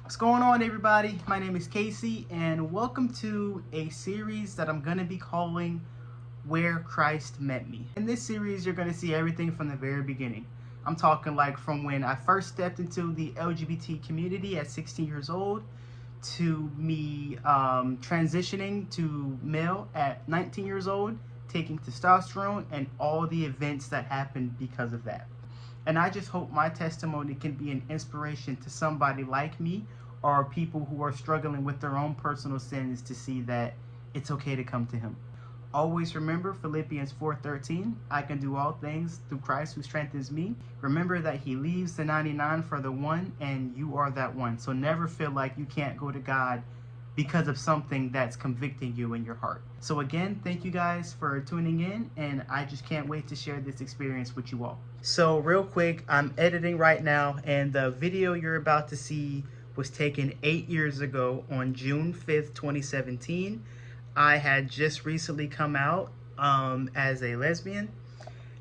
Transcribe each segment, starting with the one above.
What's going on, everybody? My name is Casey, and welcome to a series that I'm going to be calling Where Christ Met Me. In this series, you're going to see everything from the very beginning. I'm talking like from when I first stepped into the LGBT community at 16 years old to me transitioning to male at 19 years old, taking testosterone, and all the events that happened because of that. And I just hope my testimony can be an inspiration to somebody like me or people who are struggling with their own personal sins to see that it's okay to come to Him. Always remember Philippians 4:13, I can do all things through Christ who strengthens me. Remember that He leaves the 99 for the one, and you are that one. So never feel like you can't go to God because of something that's convicting you in your heart. So again, thank you guys for tuning in, and I just can't wait to share this experience with you all. So real quick, I'm editing right now, and the video you're about to see was taken 8 years ago on June 5th, 2017. I had just recently come out as a lesbian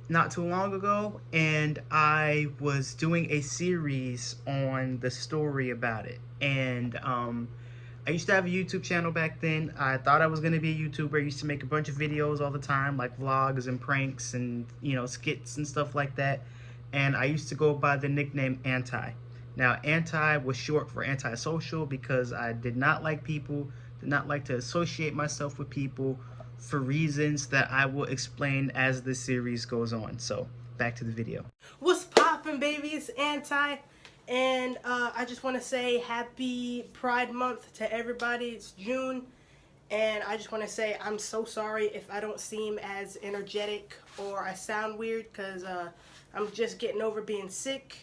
not too long ago, and I was doing a series on the story about it. And I used to have a YouTube channel back then. I thought I was going to be a YouTuber. I used to make a bunch of videos all the time, like vlogs and pranks and, skits and stuff like that. And I used to go by the nickname Anti. Now, Anti was short for antisocial because I did not like people, did not like to associate myself with people for reasons that I will explain as the series goes on. So, back to the video. What's poppin', baby? It's Anti. And I just want to say happy Pride Month to everybody. It's June. And I just want to say I'm so sorry if I don't seem as energetic or I sound weird because I'm just getting over being sick.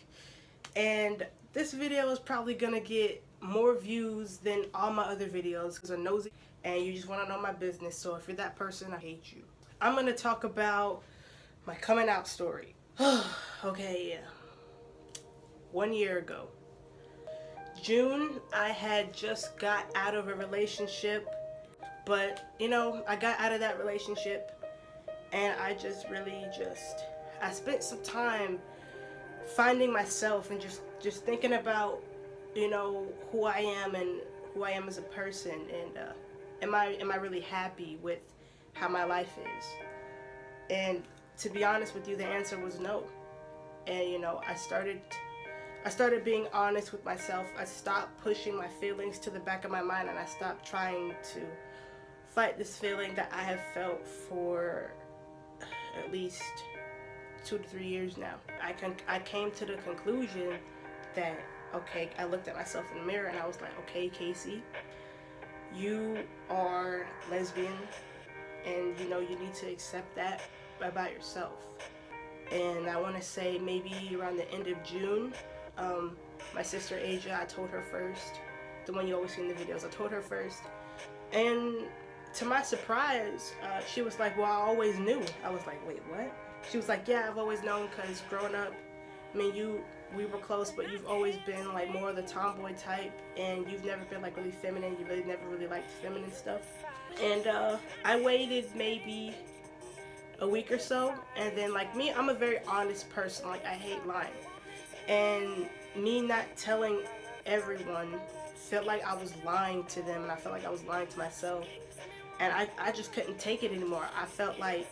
And this video is probably going to get more views than all my other videos because I'm nosy and you just want to know my business. So if you're that person, I hate you. I'm going to talk about my coming out story. Okay, yeah. 1 year ago, June, I had just got out of a relationship, but I got out of that relationship and I just really I spent some time finding myself and just thinking about, who I am and who I am as a person, and am I really happy with how my life is? And to be honest with you, the answer was no. And I started being honest with myself. I stopped pushing my feelings to the back of my mind, and I stopped trying to fight this feeling that I have felt for at least 2 to 3 years now. I came to the conclusion that, okay, I looked at myself in the mirror and I was like, okay, Casey, you are lesbian, and you need to accept that about yourself. And I want to say maybe around the end of June, my sister Asia, I told her first, the one you always see in the videos, I told her first, and to my surprise, she was like, well, I always knew. I was like, wait, what? She was like, yeah, I've always known, because growing up, we were close, but you've always been like more of the tomboy type, and you've never been like really feminine. You really never really liked feminine stuff. And I waited maybe a week or so, and then like me, I'm a very honest person. Like, I hate lying, and me not telling everyone felt like I was lying to them, and I felt like I was lying to myself, and I just couldn't take it anymore. I felt like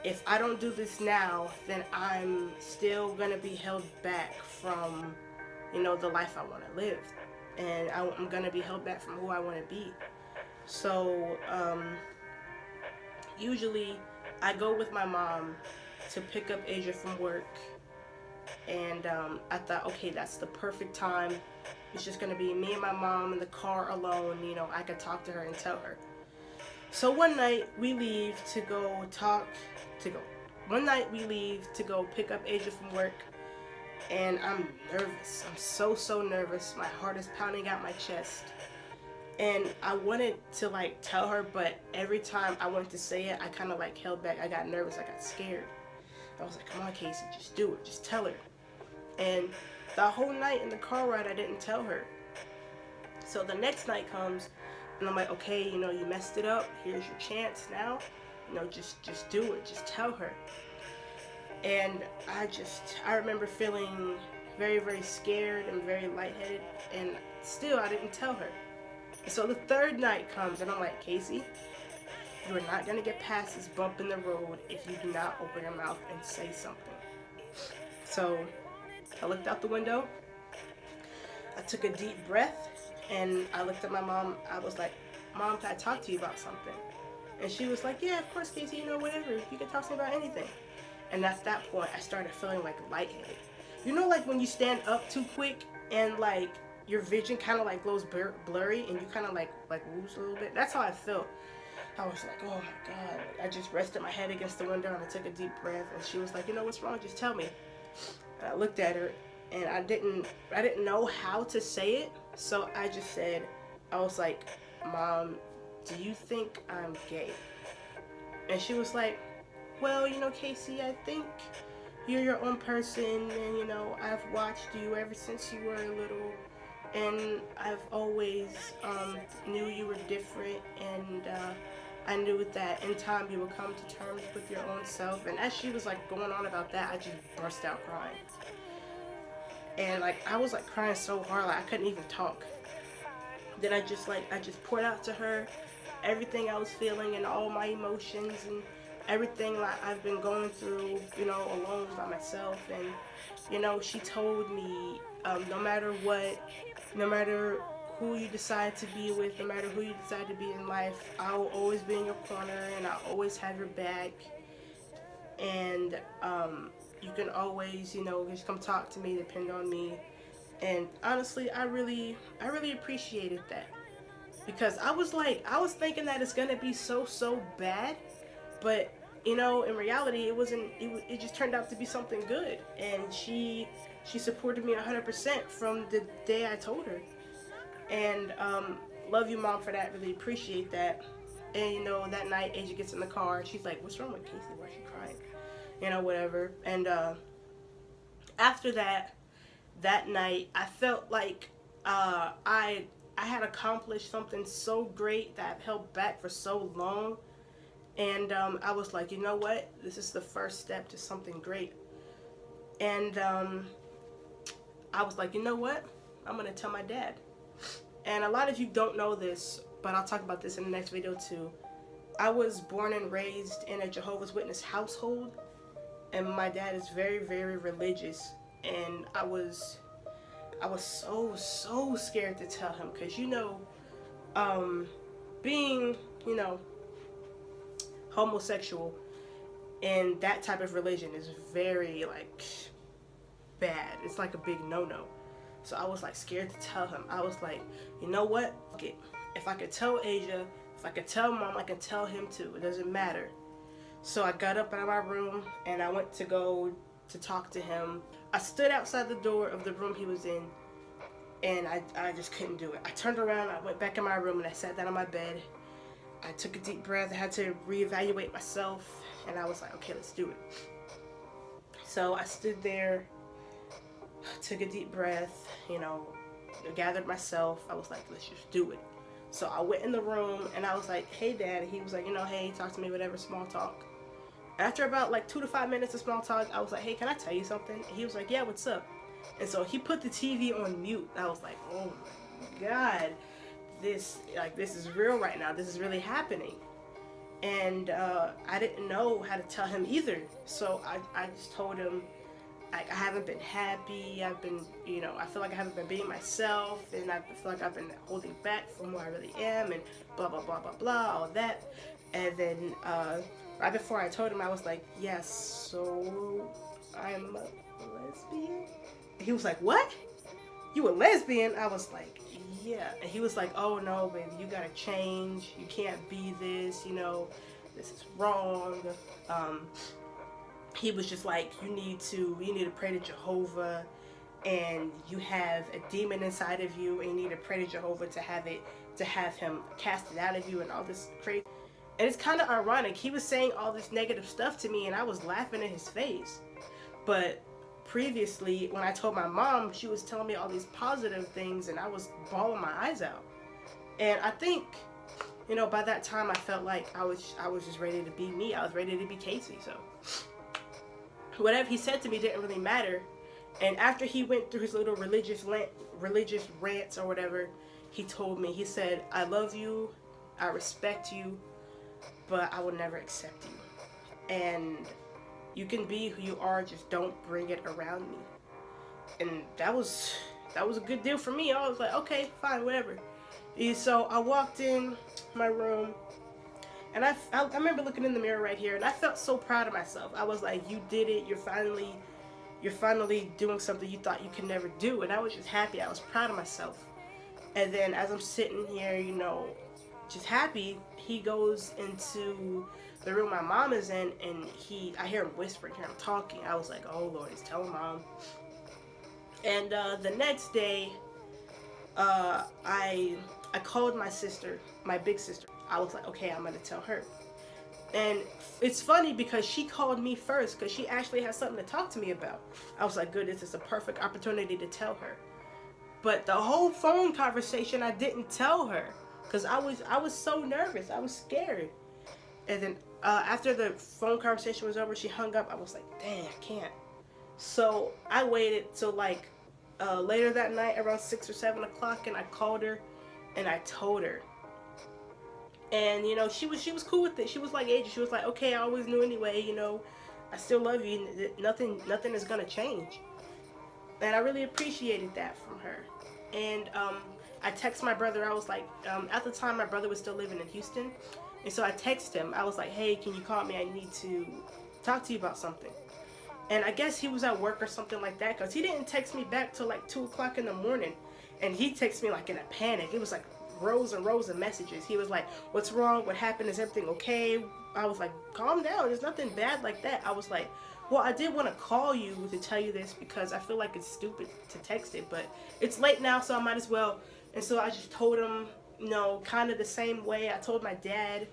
if I don't do this now, then I'm still gonna be held back from, the life I want to live, and I'm gonna be held back from who I want to be. So usually I go with my mom to pick up Asia from work, and I thought, okay, that's the perfect time. It's just gonna be me and my mom in the car alone. I could talk to her and tell her. So one night we leave to go pick up Asia from work, and I'm nervous. I'm so nervous. My heart is pounding out my chest. And I wanted to tell her, but every time I wanted to say it, I kind of held back. I got nervous. I got scared. I was like, come on, Casey, just do it. Just tell her. And the whole night in the car ride, I didn't tell her. So the next night comes, and I'm like, okay, you messed it up. Here's your chance now. Just do it. Just tell her. And I remember feeling very, very scared and very lightheaded, and still I didn't tell her. And so the third night comes, and I'm like, Casey, you are not gonna get past this bump in the road if you do not open your mouth and say something. So I looked out the window, I took a deep breath, and I looked at my mom. I was like, Mom, can I talk to you about something? And she was like, yeah, of course, Casey, you know, whatever. You can talk to me about anything. And at that point, I started feeling like lightheaded. You know, like when you stand up too quick and like your vision kind of like goes blurry and you kind of like lose a little bit. That's how I felt. I was like, oh my God. I just rested my head against the window and I took a deep breath. And she was like, you know, what's wrong? Just tell me. And I looked at her and I didn't know how to say it. So I just said, I was like, Mom, do you think I'm gay? And she was like, well, you know, Casey, I think you're your own person, and, you know, I've watched you ever since you were little, and I've always knew you were different, and I knew that in time you would come to terms with your own self. And as she was like going on about that, I just burst out crying. And like I was like crying so hard, like I couldn't even talk. Then I just poured out to her everything I was feeling and all my emotions and everything like I've been going through, you know, alone by myself. And you know, she told me, no matter what, no matter who you decide to be with, no matter who you decide to be in life, I will always be in your corner and I'll always have your back. And you can always, you know, just come talk to me, depend on me. And honestly, I really appreciated that, because I was thinking that it's gonna be so bad, but you know, in reality, it wasn't. It just turned out to be something good, and she supported me 100% from the day I told her. And love you, Mom, for that. Really appreciate that. And you know, that night, Asia gets in the car, and she's like, "What's wrong with Casey? Why is she crying?" You know, whatever. And after that night, I felt like I had accomplished something so great that I've held back for so long. And I was like, you know what? This is the first step to something great. And I was like, you know what? I'm going to tell my dad. And a lot of you don't know this, but I'll talk about this in the next video too. I was born and raised in a Jehovah's Witness household. And my dad is very, very religious. And I was so scared to tell him, because, you know, being, you know, homosexual in that type of religion is very like bad. It's like a big no-no. So I was like scared to tell him. I was like, you know what? Fuck it. If I could tell Asia, if I could tell Mom, I can tell him too. It doesn't matter. So I got up out of my room and I went to go to talk to him. I stood outside the door of the room he was in, and I just couldn't do it. I turned around, I went back in my room, and I sat down on my bed. I took a deep breath. I had to reevaluate myself, and I was like, okay, let's do it. So I stood there, took a deep breath, you know, gathered myself. I was like, let's just do it. So I went in the room, and I was like, hey, Dad. He was like, you know, hey, talk to me, whatever, small talk. After about like 2 to 5 minutes of small talk, I was like, hey, can I tell you something? And he was like, yeah, what's up? And so he put the TV on mute. I was like, oh my God, this is real right now. This is really happening. And I didn't know how to tell him either. So I just told him, I haven't been happy. I've been, you know, I feel like I haven't been being myself, and I feel like I've been holding back from who I really am, and blah, blah, blah, blah, blah, all that. And then right before I told him, I was like, yes, so I'm a lesbian? And he was like, what? You a lesbian? I was like, yeah. And he was like, oh no, baby, you gotta change. You can't be this, you know, this is wrong. He was just like, you need to pray to Jehovah, and you have a demon inside of you, and you need to pray to Jehovah to have him cast it out of you, and all this crazy. And it's kind of ironic. He was saying all this negative stuff to me, and I was laughing in his face. But previously, when I told my mom, she was telling me all these positive things, and I was bawling my eyes out. And I think, you know, by that time, I felt like I was just ready to be me. I was ready to be Casey. So whatever he said to me didn't really matter. And after he went through his little religious rants or whatever, he told me, he said, I love you, I respect you, but I will never accept you. And you can be who you are, just don't bring it around me. And that was a good deal for me. I was like, okay, fine, whatever. And so I walked in my room, and I remember looking in the mirror right here, and I felt so proud of myself. I was like, you did it. You're finally doing something you thought you could never do. And I was just happy. I was proud of myself. And then as I'm sitting here, you know, just happy, he goes into the room my mom is in, and I hear him whispering, hear him talking. I was like, oh Lord, he's telling mom. And the next day, I called my sister, my big sister. I was like, okay, I'm gonna tell her. And it's funny because she called me first because she actually has something to talk to me about. I was like, good, this is a perfect opportunity to tell her. But the whole phone conversation, I didn't tell her because I was so nervous. I was scared. And then after the phone conversation was over, she hung up. I was like, dang, I can't. So I waited till like later that night, around 6 or 7 o'clock, and I called her and I told her. And you know, she was cool with it. She was like, Adrian, she was like, okay, I always knew anyway, you know, I still love you. Nothing is gonna change. And I really appreciated that from her. And I texted my brother. I was like, at the time my brother was still living in Houston, and so I texted him. I was like, hey, can you call me? I need to talk to you about something. And I guess he was at work or something like that, because he didn't text me back till like 2 o'clock in the morning. And he texted me like in a panic. It was like rows and rows of messages. He was like, what's wrong? What happened? Is everything okay? I was like, calm down. There's nothing bad like that. I was like, well, I did want to call you to tell you this because I feel like it's stupid to text it, but it's late now, so I might as well. And so I just told him, you know, kind of the same way I told my dad.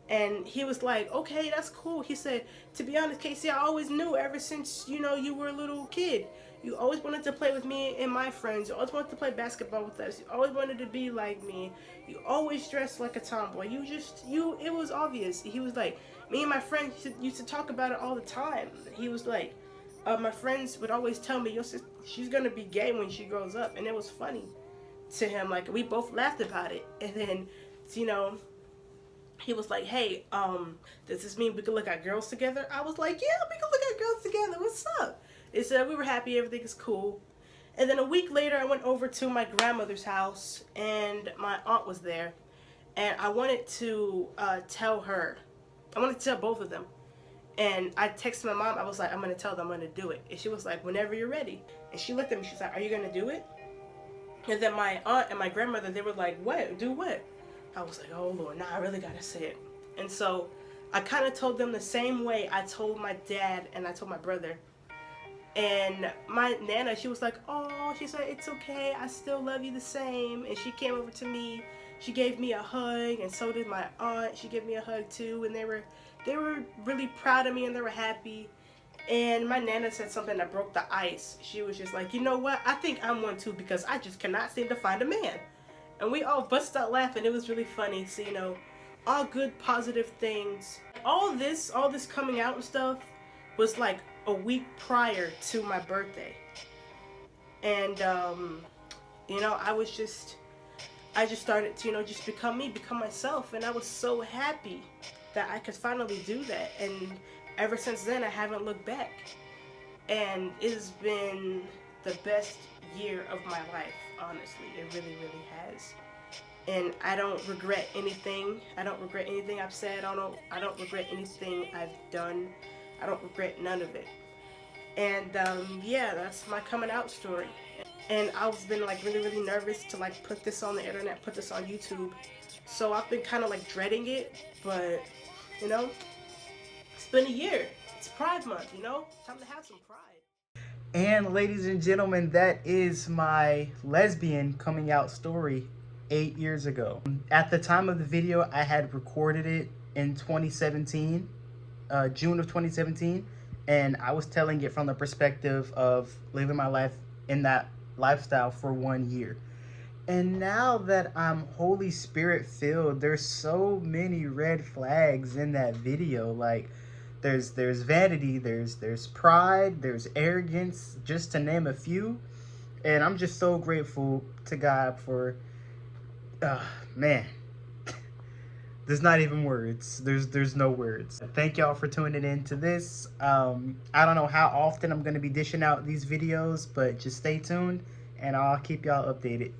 And he was like, okay, that's cool. He said, to be honest, Casey, I always knew ever since, you know, you were a little kid. You always wanted to play with me and my friends. You always wanted to play basketball with us. You always wanted to be like me. You always dressed like a tomboy. It was obvious. He was like, me and my friends used to talk about it all the time. He was like, my friends would always tell me, your sister, she's going to be gay when she grows up. And it was funny to him. Like, we both laughed about it. And then, you know, he was like, hey, does this mean we can look at girls together? I was like, yeah, we can look at girls together. What's up? They said we were happy, everything is cool. And then a week later, I went over to my grandmother's house, and my aunt was there. And I wanted to tell her. I wanted to tell both of them. And I texted my mom. I was like, I'm going to tell them I'm going to do it. And she was like, whenever you're ready. And she looked at me. She's like, are you going to do it? And then my aunt and my grandmother, they were like, what? Do what? I was like, oh, Lord, nah, I really got to say it. And so I kind of told them the same way I told my dad and I told my brother. And my Nana, she was like, oh, she said, it's okay. I still love you the same. And she came over to me. She gave me a hug, and so did my aunt. She gave me a hug too. And they were really proud of me, and they were happy. And my Nana said something that broke the ice. She was just like, you know what? I think I'm one too, because I just cannot seem to find a man. And we all busted out laughing. It was really funny. So, you know, all good, positive things. All this coming out and stuff was like a week prior to my birthday. And, you know, I just started to, you know, just become me, become myself. And I was so happy that I could finally do that. And ever since then, I haven't looked back. And it has been the best year of my life, honestly. It really, really has. And I don't regret anything. I don't regret anything I've said. I don't regret anything I've done. I don't regret none of it. And yeah, that's my coming out story. And I've been like really, really nervous to like put this on the internet, put this on YouTube. So I've been kind of like dreading it, but you know, it's been a year. It's Pride Month, you know? Time to have some pride. And ladies and gentlemen, that is my lesbian coming out story 8 years ago. At the time of the video, I had recorded it in 2017, June of 2017, and I was telling it from the perspective of living my life in that lifestyle for 1 year. And now that I'm Holy Spirit filled, there's so many red flags in that video. Like, There's vanity, there's pride, there's arrogance, just to name a few. And I'm just so grateful to God for, man, there's not even words. There's no words. Thank y'all for tuning in to this. I don't know how often I'm gonna be dishing out these videos, but just stay tuned and I'll keep y'all updated.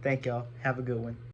Thank y'all. Have a good one.